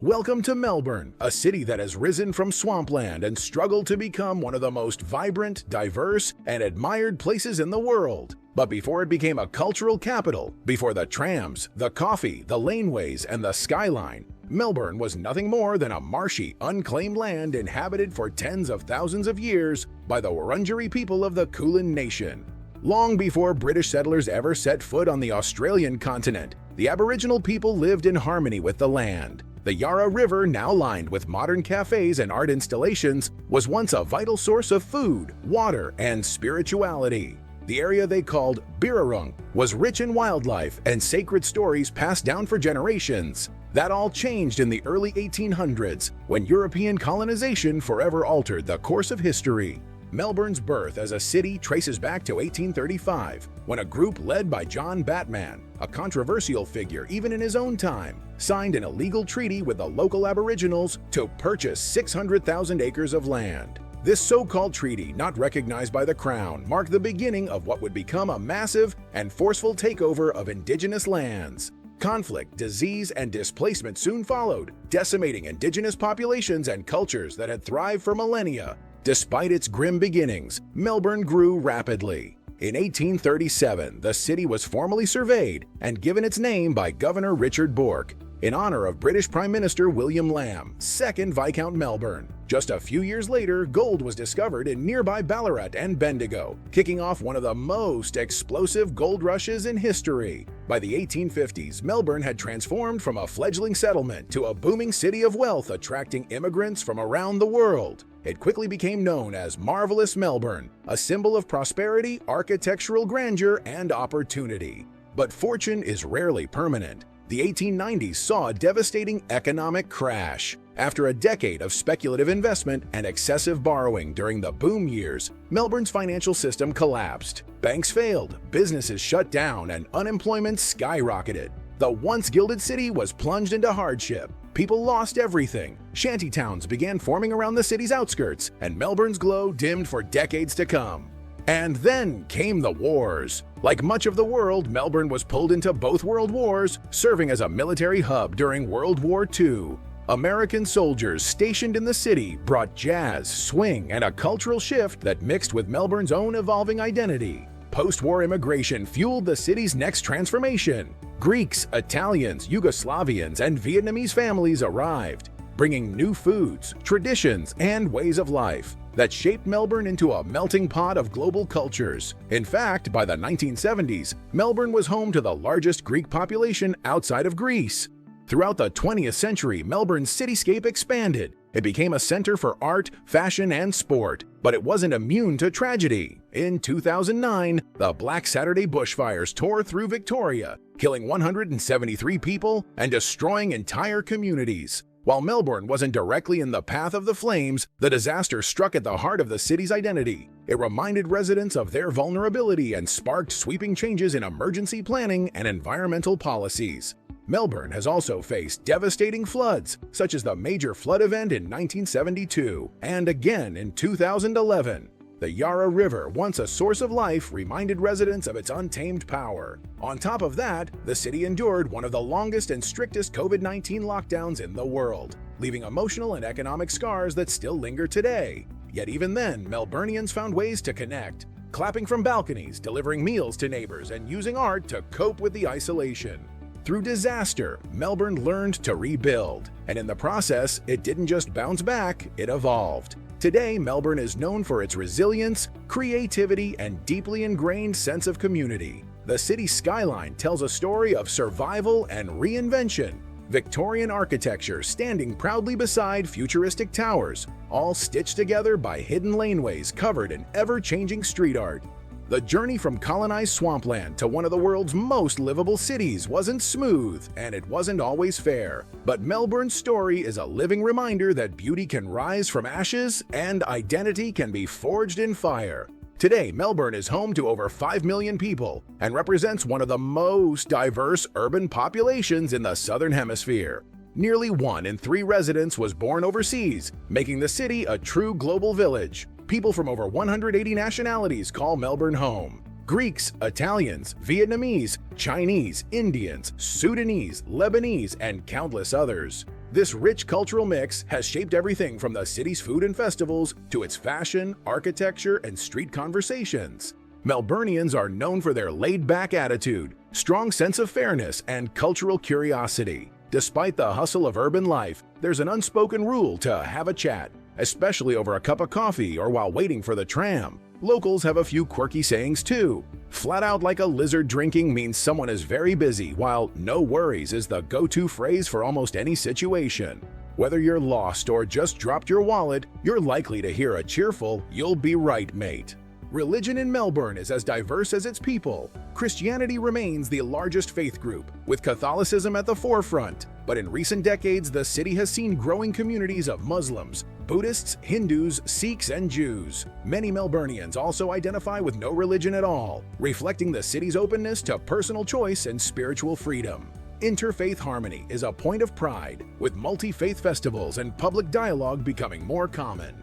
Welcome to Melbourne, a city that has risen from swampland and struggled to become one of the most vibrant, diverse, and admired places in the world. But before it became a cultural capital, before the trams, the coffee, the laneways, and the skyline, Melbourne was nothing more than a marshy, unclaimed land inhabited for tens of thousands of years by the Wurundjeri people of the Kulin Nation. Long before British settlers ever set foot on the Australian continent, the Aboriginal people lived in harmony with the land. The Yarra River, now lined with modern cafes and art installations, was once a vital source of food, water, and spirituality. The area they called Birrarung was rich in wildlife and sacred stories passed down for generations. That all changed in the early 1800s, when European colonization forever altered the course of history. Melbourne's birth as a city traces back to 1835, when a group led by John Batman, a controversial figure even in his own time, signed an illegal treaty with the local Aboriginals to purchase 600,000 acres of land. This so-called treaty, not recognized by the Crown, marked the beginning of what would become a massive and forceful takeover of Indigenous lands. Conflict, disease, and displacement soon followed, decimating Indigenous populations and cultures that had thrived for millennia. Despite its grim beginnings, Melbourne grew rapidly. In 1837, the city was formally surveyed and given its name by Governor Richard Bourke, in honor of British Prime Minister William Lamb, 2nd Viscount Melbourne. Just a few years later, gold was discovered in nearby Ballarat and Bendigo, kicking off one of the most explosive gold rushes in history. By the 1850s, Melbourne had transformed from a fledgling settlement to a booming city of wealth, attracting immigrants from around the world. It quickly became known as Marvellous Melbourne, a symbol of prosperity, architectural grandeur, and opportunity. But fortune is rarely permanent. The 1890s saw a devastating economic crash. After a decade of speculative investment and excessive borrowing during the boom years, Melbourne's financial system collapsed. Banks failed, businesses shut down, and unemployment skyrocketed. The once gilded city was plunged into hardship. People lost everything. Shantytowns began forming around the city's outskirts, and Melbourne's glow dimmed for decades to come. And then came the wars. Like much of the world, Melbourne was pulled into both world wars, serving as a military hub during World War II. American soldiers stationed in the city brought jazz, swing, and a cultural shift that mixed with Melbourne's own evolving identity. Post-war immigration fueled the city's next transformation. Greeks, Italians, Yugoslavians, and Vietnamese families arrived, bringing new foods, traditions, and ways of life that shaped Melbourne into a melting pot of global cultures. In fact, by the 1970s, Melbourne was home to the largest Greek population outside of Greece. Throughout the 20th century, Melbourne's cityscape expanded. It became a center for art, fashion, and sport, but it wasn't immune to tragedy. In 2009, the Black Saturday bushfires tore through Victoria, killing 173 people and destroying entire communities. While Melbourne wasn't directly in the path of the flames, the disaster struck at the heart of the city's identity. It reminded residents of their vulnerability and sparked sweeping changes in emergency planning and environmental policies. Melbourne has also faced devastating floods, such as the major flood event in 1972 and again in 2011. The Yarra River, once a source of life, reminded residents of its untamed power. On top of that, the city endured one of the longest and strictest COVID-19 lockdowns in the world, leaving emotional and economic scars that still linger today. Yet even then, Melburnians found ways to connect, clapping from balconies, delivering meals to neighbors, and using art to cope with the isolation. Through disaster, Melbourne learned to rebuild, and in the process, it didn't just bounce back, it evolved. Today, Melbourne is known for its resilience, creativity, and deeply ingrained sense of community. The city's skyline tells a story of survival and reinvention. Victorian architecture standing proudly beside futuristic towers, all stitched together by hidden laneways covered in ever-changing street art. The journey from colonized swampland to one of the world's most livable cities wasn't smooth, and it wasn't always fair. But Melbourne's story is a living reminder that beauty can rise from ashes and identity can be forged in fire. Today, Melbourne is home to over 5 million people and represents one of the most diverse urban populations in the Southern Hemisphere. Nearly 1 in 3 residents was born overseas, making the city a true global village. People from over 180 nationalities call Melbourne home. Greeks, Italians, Vietnamese, Chinese, Indians, Sudanese, Lebanese, and countless others. This rich cultural mix has shaped everything from the city's food and festivals to its fashion, architecture, and street conversations. Melburnians are known for their laid-back attitude, strong sense of fairness, and cultural curiosity. Despite the hustle of urban life, there's an unspoken rule to have a chat, especially over a cup of coffee or while waiting for the tram. Locals have a few quirky sayings too. Flat out like a lizard drinking means someone is very busy, while no worries is the go-to phrase for almost any situation. Whether you're lost or just dropped your wallet, you're likely to hear a cheerful, "You'll be right, mate." Religion in Melbourne is as diverse as its people. Christianity remains the largest faith group, with Catholicism at the forefront. But in recent decades, the city has seen growing communities of Muslims, Buddhists, Hindus, Sikhs, and Jews. Many Melburnians also identify with no religion at all, reflecting the city's openness to personal choice and spiritual freedom. Interfaith harmony is a point of pride, with multi-faith festivals and public dialogue becoming more common.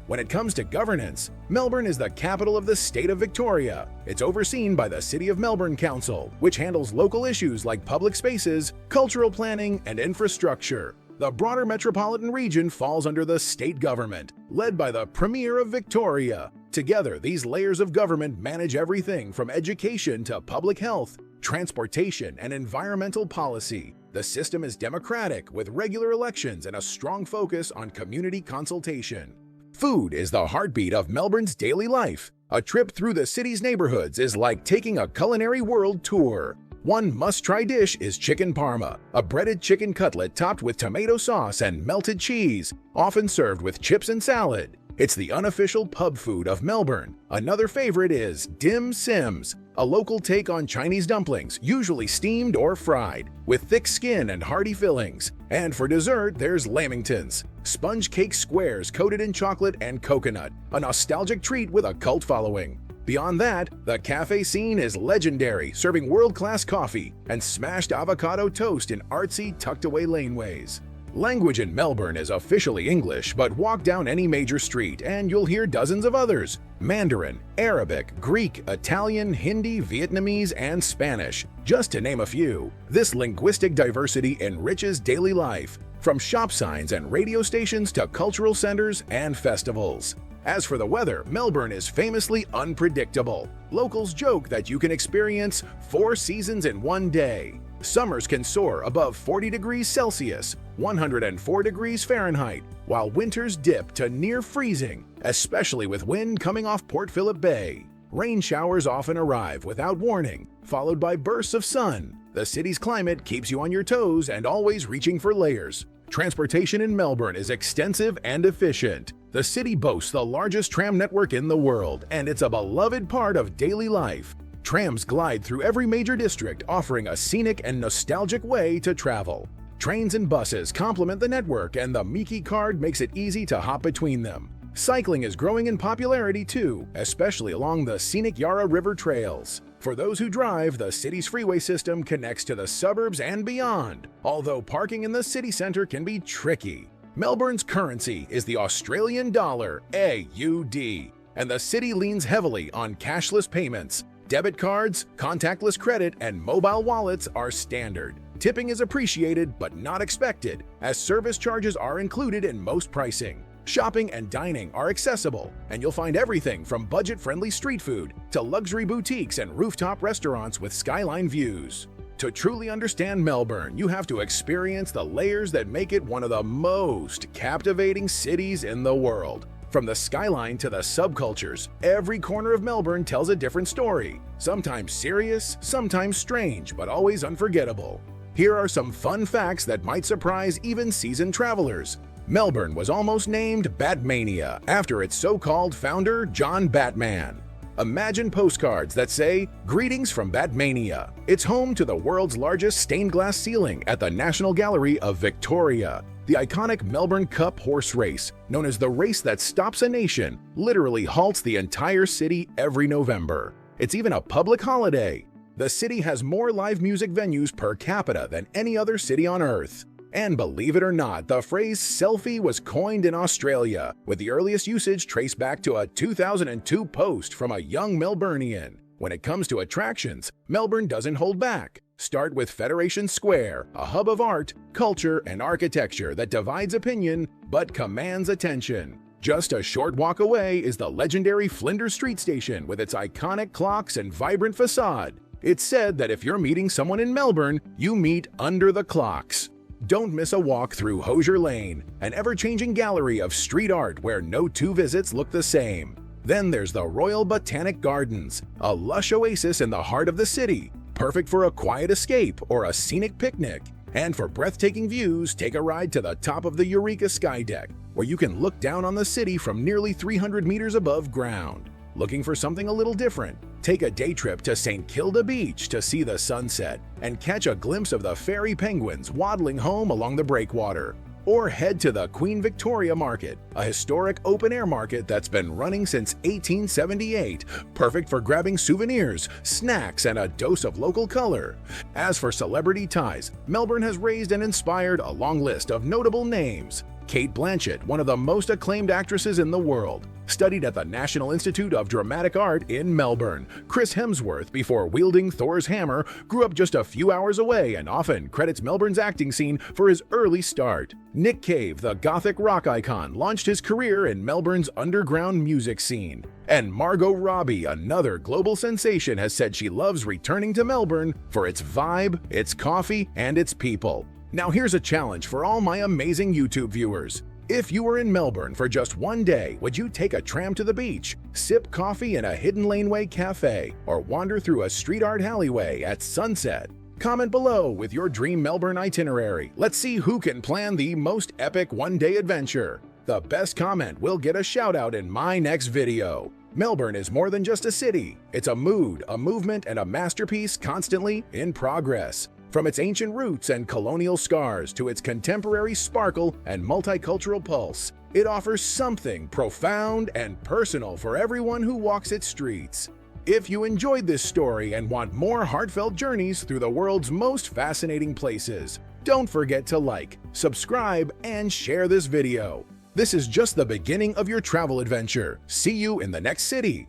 When it comes to governance, Melbourne is the capital of the state of Victoria. It's overseen by the City of Melbourne Council, which handles local issues like public spaces, cultural planning, and infrastructure. The broader metropolitan region falls under the state government, led by the Premier of Victoria. Together, these layers of government manage everything from education to public health, transportation, and environmental policy. The system is democratic, with regular elections and a strong focus on community consultation. Food is the heartbeat of Melbourne's daily life. A trip through the city's neighborhoods is like taking a culinary world tour. One must-try dish is chicken parma, a breaded chicken cutlet topped with tomato sauce and melted cheese, often served with chips and salad. It's the unofficial pub food of Melbourne. Another favorite is dim sims, a local take on Chinese dumplings, usually steamed or fried, with thick skin and hearty fillings. And for dessert, there's lamingtons, sponge cake squares coated in chocolate and coconut, a nostalgic treat with a cult following. Beyond that, the cafe scene is legendary, serving world-class coffee and smashed avocado toast in artsy, tucked-away laneways. Language in Melbourne is officially English, but walk down any major street and you'll hear dozens of others: Mandarin, Arabic, Greek, Italian, Hindi, Vietnamese, and Spanish, just to name a few. This linguistic diversity enriches daily life, from shop signs and radio stations to cultural centers and festivals. As for the weather, Melbourne is famously unpredictable. Locals joke that you can experience 4 seasons in one day. Summers can soar above 40 degrees Celsius, 104 degrees Fahrenheit, while winters dip to near freezing, especially with wind coming off Port Phillip Bay. Rain showers often arrive without warning, followed by bursts of sun. The city's climate keeps you on your toes and always reaching for layers. Transportation in Melbourne is extensive and efficient. The city boasts the largest tram network in the world, and it's a beloved part of daily life. Trams glide through every major district, offering a scenic and nostalgic way to travel. Trains and buses complement the network, and the Miki card makes it easy to hop between them. Cycling is growing in popularity too, especially along the scenic Yarra River trails. For those who drive, the city's freeway system connects to the suburbs and beyond, although parking in the city center can be tricky. Melbourne's currency is the Australian dollar, AUD, and the city leans heavily on cashless payments. Debit cards, contactless credit, and mobile wallets are standard. Tipping is appreciated but not expected, as service charges are included in most pricing. Shopping and dining are accessible, and you'll find everything from budget-friendly street food to luxury boutiques and rooftop restaurants with skyline views. To truly understand Melbourne, you have to experience the layers that make it one of the most captivating cities in the world. From the skyline to the subcultures, every corner of Melbourne tells a different story. Sometimes serious, sometimes strange, but always unforgettable. Here are some fun facts that might surprise even seasoned travelers. Melbourne was almost named Batmania after its so-called founder, John Batman. Imagine postcards that say, "Greetings from Batmania." It's home to the world's largest stained glass ceiling at the National Gallery of Victoria. The iconic Melbourne Cup horse race, known as the race that stops a nation, literally halts the entire city every November. It's even a public holiday. The city has more live music venues per capita than any other city on Earth. And believe it or not, the phrase selfie was coined in Australia, with the earliest usage traced back to a 2002 post from a young Melburnian. When it comes to attractions, Melbourne doesn't hold back. Start with Federation Square, a hub of art, culture, and architecture that divides opinion but commands attention. Just a short walk away is the legendary Flinders Street Station with its iconic clocks and vibrant facade. It's said that if you're meeting someone in Melbourne, you meet under the clocks. Don't miss a walk through Hosier Lane, an ever-changing gallery of street art where no two visits look the same. Then there's the Royal Botanic Gardens, a lush oasis in the heart of the city, perfect for a quiet escape or a scenic picnic. And for breathtaking views, take a ride to the top of the Eureka Skydeck, where you can look down on the city from nearly 300 meters above ground. Looking for something a little different? Take a day trip to St. Kilda Beach to see the sunset and catch a glimpse of the fairy penguins waddling home along the breakwater. Or head to the Queen Victoria Market, a historic open-air market that's been running since 1878, perfect for grabbing souvenirs, snacks, and a dose of local color. As for celebrity ties, Melbourne has raised and inspired a long list of notable names. Kate Blanchett, one of the most acclaimed actresses in the world, studied at the National Institute of Dramatic Art in Melbourne. Chris Hemsworth, before wielding Thor's hammer, grew up just a few hours away and often credits Melbourne's acting scene for his early start. Nick Cave, the gothic rock icon, launched his career in Melbourne's underground music scene. And Margot Robbie, another global sensation, has said she loves returning to Melbourne for its vibe, its coffee, and its people. Now here's a challenge for all my amazing YouTube viewers. If you were in Melbourne for just one day, would you take a tram to the beach, sip coffee in a hidden laneway cafe, or wander through a street art alleyway at sunset? Comment below with your dream Melbourne itinerary. Let's see who can plan the most epic one-day adventure. The best comment will get a shout-out in my next video. Melbourne is more than just a city. It's a mood, a movement, and a masterpiece constantly in progress. From its ancient roots and colonial scars to its contemporary sparkle and multicultural pulse, it offers something profound and personal for everyone who walks its streets. If you enjoyed this story and want more heartfelt journeys through the world's most fascinating places, don't forget to like, subscribe, and share this video. This is just the beginning of your travel adventure. See you in the next city.